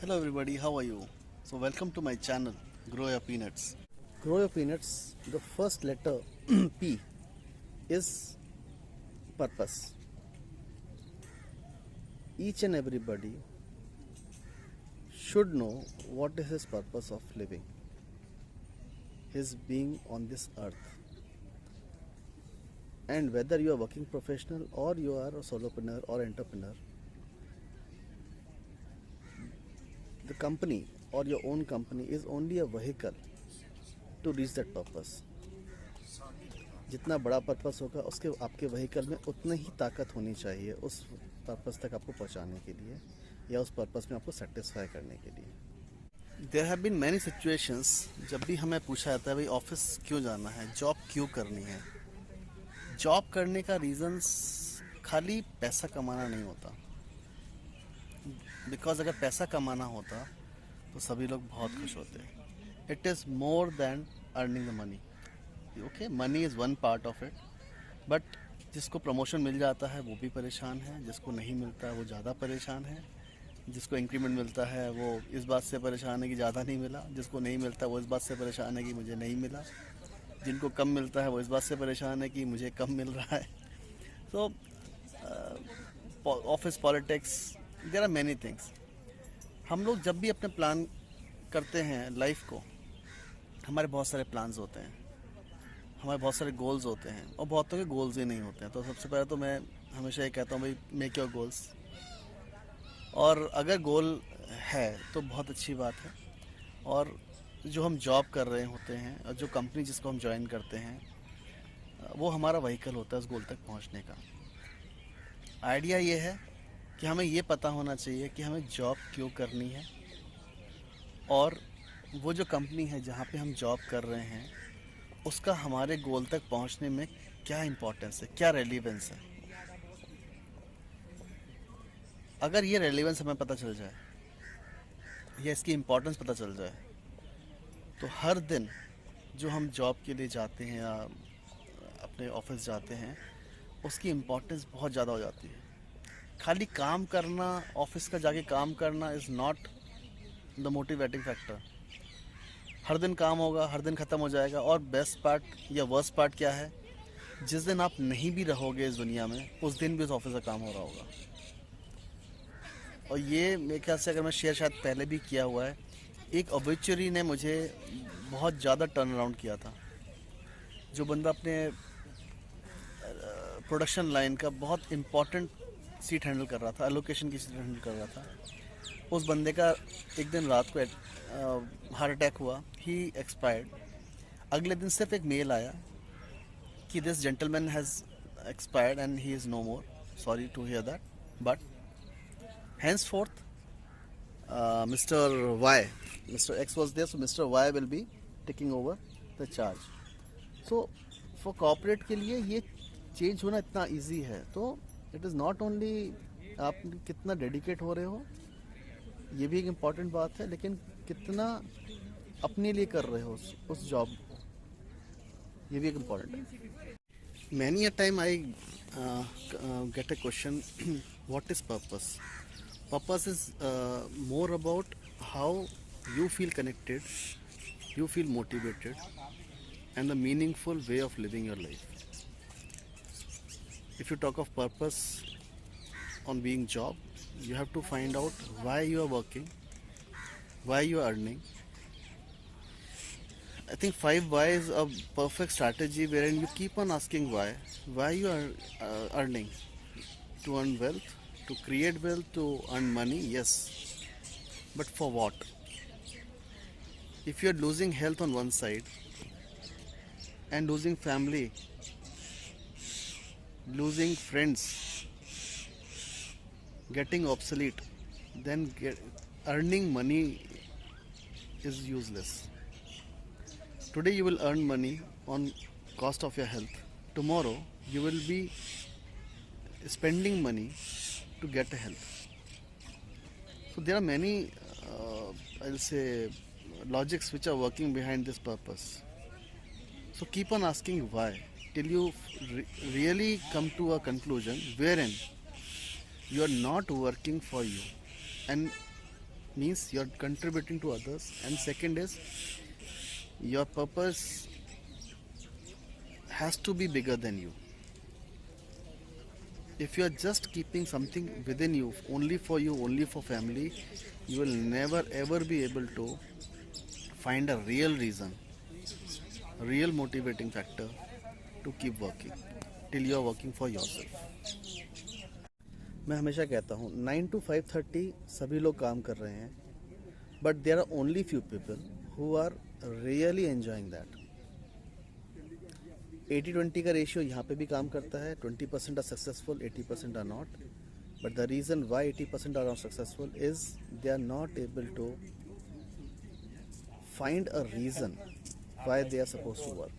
Hello everybody, how are you? So welcome to my channel, Grow Your Peanuts. Grow Your Peanuts, the first letter P is purpose. Each and everybody should know what is his purpose of living, his being on this earth. And whether you are working professional or you are a solopreneur or entrepreneur, the company or your own company is only a vehicle to reach that purpose. जितना बड़ा purpose होगा उसके आपके vehicle में उतनी ही ताकत होनी चाहिए उस पर्पस तक आपको पहुंचाने के लिए या उस पर्पस में आपको सेटिस्फाई करने के लिए. There have been many situations जब भी हमें पूछा जाता है भाई ऑफिस क्यों जाना है, जॉब क्यों करनी है. जॉब करने का रीज़न्स खाली पैसा कमाना नहीं होता, बिकॉज अगर पैसा कमाना होता तो सभी लोग बहुत खुश होते. It is more than earning the money. Okay, money is one part of it, but जिसको प्रमोशन मिल जाता है वो भी परेशान है, जिसको नहीं मिलता वो ज़्यादा परेशान है, जिसको इंक्रीमेंट मिलता है वो इस बात से परेशान है कि ज़्यादा नहीं मिला, जिसको नहीं मिलता वो इस बात से परेशान है कि मुझे नहीं मिला, जिनको कम मिलता है वो इस बात से परेशान है कि मुझे कम मिल रहा है. So office politics, there are many things. हम लोग जब भी अपने प्लान करते हैं लाइफ को, हमारे बहुत सारे प्लान्स होते हैं, हमारे बहुत सारे गोल्स होते हैं और बहुतों के गोल्स ही नहीं होते हैं. तो सबसे पहले तो मैं हमेशा ये कहता हूँ भाई मेक योर गोल्स. और अगर गोल है तो बहुत अच्छी बात है. और जो हम जॉब कर रहे होते हैं और जो कंपनी जिसको हम ज्वाइन करते हैं वो हमारा व्हीकल होता है उस गोल तक पहुँचने का. आइडिया ये है कि हमें ये पता होना चाहिए कि हमें जॉब क्यों करनी है और वो जो कंपनी है जहाँ पे हम जॉब कर रहे हैं उसका हमारे गोल तक पहुँचने में क्या इम्पोर्टेंस है, क्या रेलिवेंस है. अगर ये रेलिवेंस हमें पता चल जाए या इसकी इम्पोर्टेंस पता चल जाए तो हर दिन जो हम जॉब के लिए जाते हैं या अपने ऑफिस जाते हैं उसकी इम्पोर्टेंस बहुत ज़्यादा हो जाती है. खाली काम करना, ऑफिस का जाके काम करना is not the motivating factor. हर दिन काम होगा, हर दिन ख़त्म हो जाएगा. और बेस्ट पार्ट या वर्स्ट पार्ट क्या है, जिस दिन आप नहीं भी रहोगे इस दुनिया में उस दिन भी उस ऑफिस का काम हो रहा होगा. और ये मेरे ख्याल से अगर मैं शेयर शायद पहले भी किया हुआ है, एक ऑब्ituary ने मुझे बहुत ज़्यादा टर्न अराउंड किया था. जो बंदा अपने प्रोडक्शन लाइन का बहुत इम्पॉर्टेंट सीट हैंडल कर रहा था, एलोकेशन की सीट हैंडल कर रहा था, उस बंदे का एक दिन रात को हार्ट अटैक हुआ, ही एक्सपायर्ड. अगले दिन सिर्फ एक मेल आया कि this gentleman has expired and he is no more. Sorry to hear that, but henceforth Mr. Y, Mr. X was there, so Mr. Y will be taking over the charge. So for corporate के लिए ये change होना इतना easy है. तो it is not only आप कितना dedicate हो रहे हो, ये भी एक इम्पॉर्टेंट बात है, लेकिन कितना अपने लिए कर रहे हो उस जॉब, ये भी एक इम्पॉर्टेंट है. Many a time I get a question, what is purpose. Purpose is more about how you feel connected, you feel motivated, and the meaningful way of living your life. If you talk of purpose on being job, you have to find out why you are working, why you are earning. I think 5 why is a perfect strategy wherein you keep on asking why you are earning. To earn wealth, to create wealth, to earn money, yes, but for what? If you are losing health on one side and losing family, losing friends, getting obsolete, then earning money is useless. Today you will earn money on cost of your health. Tomorrow you will be spending money to get a health. So there are many I'll say logics which are working behind this purpose. So keep on asking why till you really come to a conclusion wherein you are not working for you and means you're contributing to others, and second is your purpose has to be bigger than you. If you are just keeping something within you, only for family, you will never ever be able to find a real reason, a real motivating factor to keep working till you are working for yourself. मैं हमेशा कहता हूँ 9 to 5:30 सभी लोग काम कर रहे हैं, but there are only few people who are really enjoying that. 80-20 का रेशियो यहाँ पे भी काम करता है. 20% are successful, 80% are not. But the reason why 80% are not successful is they are not able to find a reason why they are supposed to work.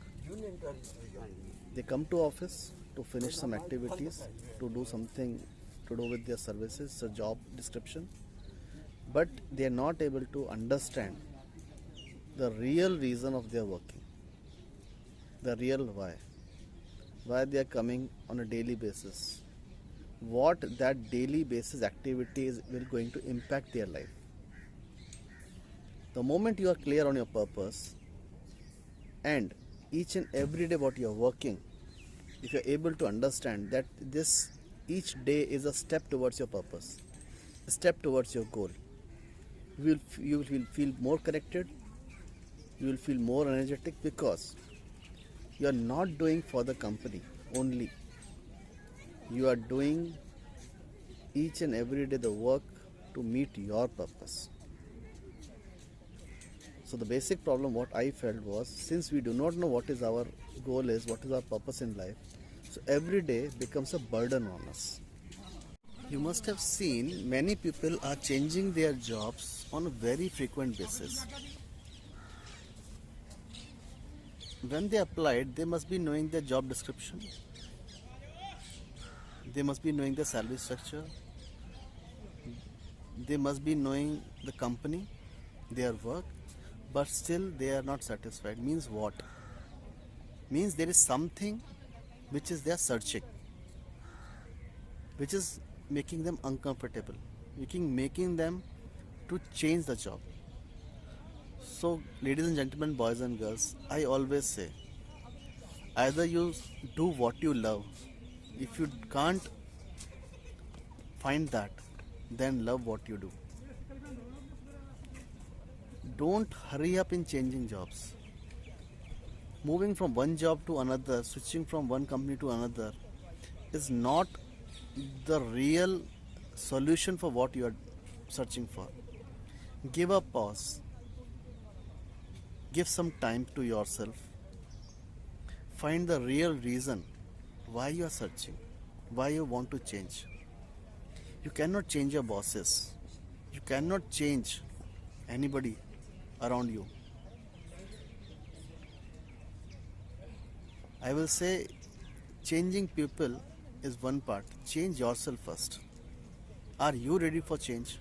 They come to office to finish some activities, to do something to do with their services, a job description, but they are not able to understand the real reason of their working, the real why they are coming on a daily basis, what that daily basis activities will going to impact their life. The moment you are clear on your purpose and each and every day what you are working, if you are able to understand that this each day is a step towards your purpose, a step towards your goal, you will feel more connected, you will feel more energetic, because you are not doing for the company only, you are doing each and every day the work to meet your purpose. So the basic problem what I felt was, since we do not know what is our goal is, what is our purpose in life, so every day becomes a burden on us. You must have seen many people are changing their jobs on a very frequent basis. When they applied, they must be knowing their job description, they must be knowing the salary structure, they must be knowing the company, their work, but still they are not satisfied. Means what? Means there is something which is they are searching, which is making them uncomfortable, making them to change the job. So ladies and gentlemen, boys and girls, I always say, either you do what you love. If you can't find that, then love what you do. Don't hurry up in changing jobs. Moving from one job to another, switching from one company to another is not the real solution for what you are searching for. Give a pause. Give some time to yourself. Find the real reason why you are searching, why you want to change. You cannot change your bosses. You cannot change anybody around you. I will say changing people is one part. Change yourself first. Are you ready for change?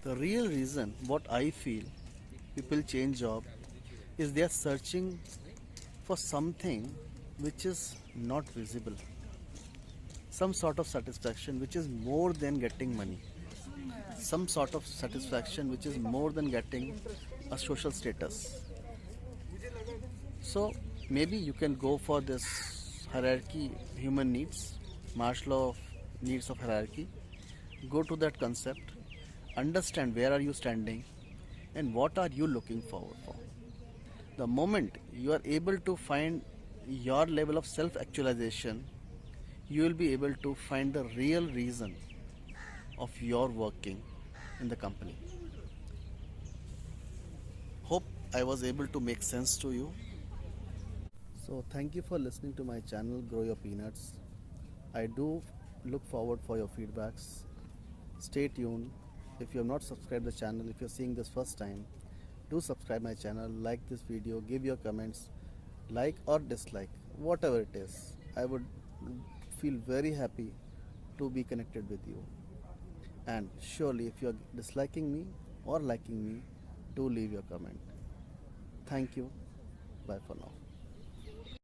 The real reason what I feel people change job is they are searching for something which is not visible. Some sort of satisfaction which is more than getting money. Some sort of satisfaction which is more than getting a social status. So maybe you can go for this hierarchy, human needs, Maslow needs of hierarchy. Go to that concept, understand where are you standing and what are you looking forward for. The moment you are able to find your level of self-actualization, you will be able to find the real reason of your working in the company. Hope I was able to make sense to you. So thank you for listening to my channel Grow Your Peanuts. I do look forward for your feedbacks. Stay tuned. If you have not subscribed the channel, if you're seeing this first time, do subscribe my channel, like this video, give your comments, like or dislike, whatever it is. I would feel very happy to be connected with you. And surely if you are disliking me or liking me, do leave your comment. Thank you. Bye for now.